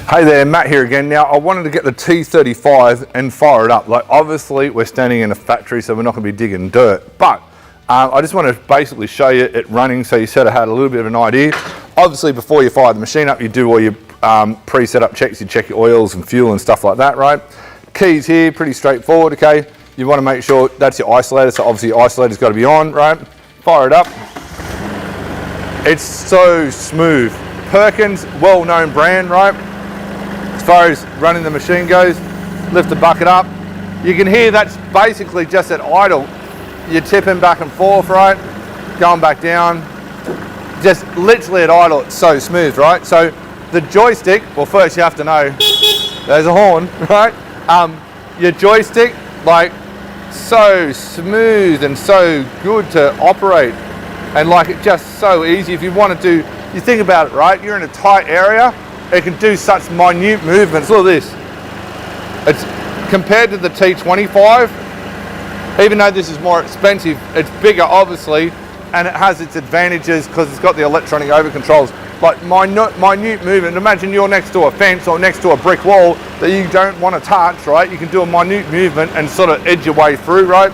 Hey there, Matt here again. Now, I wanted to get the T-35 and fire it up. Like, obviously, we're standing in a factory, so we're not going to be digging dirt. But I just want to basically show you it running, so you sort of had a little bit of an idea. Obviously, before you fire the machine up, you do all your pre-set up checks. You check your oils and fuel and stuff like that, right? Keys here, pretty straightforward, okay? You want to make sure that's your isolator, so obviously your isolator's got to be on, right? Fire it up. It's so smooth. Perkins, well-known brand, right? As far as running the machine goes, lift the bucket up. You can hear that's basically just at idle. You're tipping back and forth, right? Going back down. Just literally at idle, it's so smooth, right? So the joystick, well, first you have to know, there's a horn, right? Your joystick, like, so smooth and so good to operate. And like, it's just so easy. If you want to do, you think about it, right? You're in a tight area, it can do such minute movements. Look at this. It's compared to the T-25, even though this is more expensive, it's bigger obviously, and it has its advantages because it's got the electronic over controls. Like minute movement. Imagine you're next to a fence or next to a brick wall that you don't want to touch, right? You can do a minute movement and sort of edge your way through, right?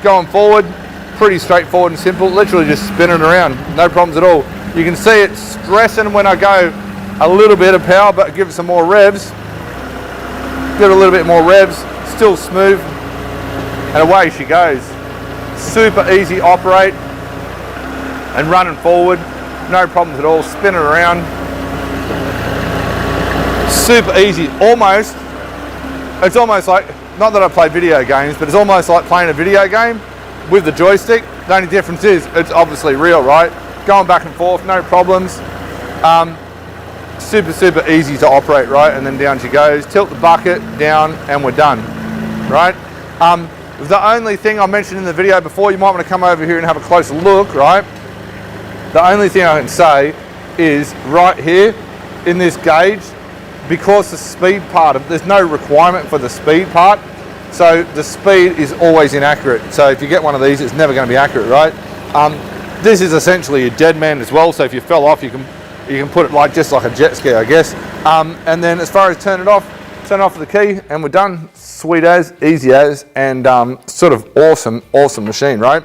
Going forward, pretty straightforward and simple. Literally just spinning around, no problems at all. You can see it stressing when I go a little bit of power, but give it some more revs. Give it a little bit more revs, still smooth, and away she goes. Super easy to operate and running forward, no problems at all, spinning around. Super easy, almost, it's almost like, not that I play video games, but it's almost like playing a video game with the joystick. The only difference is it's obviously real, right? Going back and forth, no problems. Super easy to operate, right? And then down she goes, tilt the bucket down and we're done, right? The only thing I mentioned in the video before, you might want to come over here and have a closer look, right? The only thing I can say is right here in this gauge, because the speed part of, there's no requirement for the speed part, so the speed is always inaccurate. So if you get one of these, it's never going to be accurate, right? This is essentially a dead man as well, so if you fell off, you can put it like just like a jet ski, I guess. And then as far as turn it off with the key and we're done. Sweet as, easy as, and sort of awesome machine, right?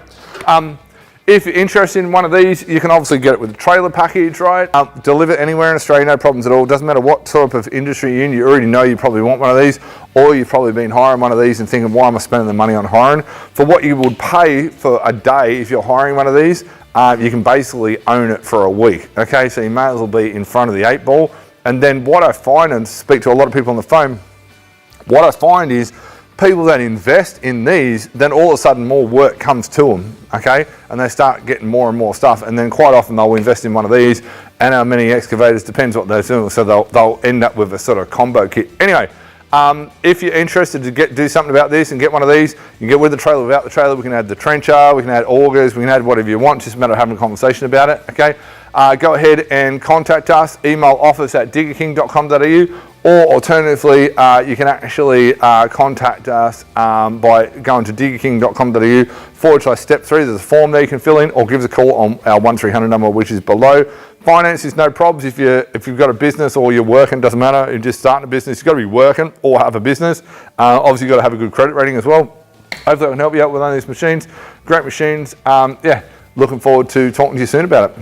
If you're interested in one of these, you can obviously get it with a trailer package, right? Deliver anywhere in Australia, no problems at all. Doesn't matter what sort of industry you're in, you already know you probably want one of these, or you've probably been hiring one of these and thinking, why am I spending the money on hiring? For what you would pay for a day if you're hiring one of these, you can basically own it for a week, okay? So you may as well be in front of the 8 ball. And then what I find, and speak to a lot of people on the phone, what I find is people that invest in these, then all of a sudden more work comes to them, okay? And they start getting more and more stuff, and then quite often they'll invest in one of these and our mini excavators, depends what they're doing, so they'll end up with a sort of combo kit. Anyway, if you're interested to do something about this and get one of these, you can get with the trailer, without the trailer. We can add the trencher, we can add augers, we can add whatever you want, just a matter of having a conversation about it, okay? Go ahead and contact us, email office@diggerking.com.au, or alternatively, you can actually contact us by going to diggerking.com.au/step 3. There's a form there you can fill in, or give us a call on our 1300 number, which is below. Finance is no problems. If you've got a business or you're working, doesn't matter. You're just starting a business, you've got to be working or have a business. Obviously, you've got to have a good credit rating as well. Hopefully, I can help you out with one of these machines. Great machines. Yeah, looking forward to talking to you soon about it.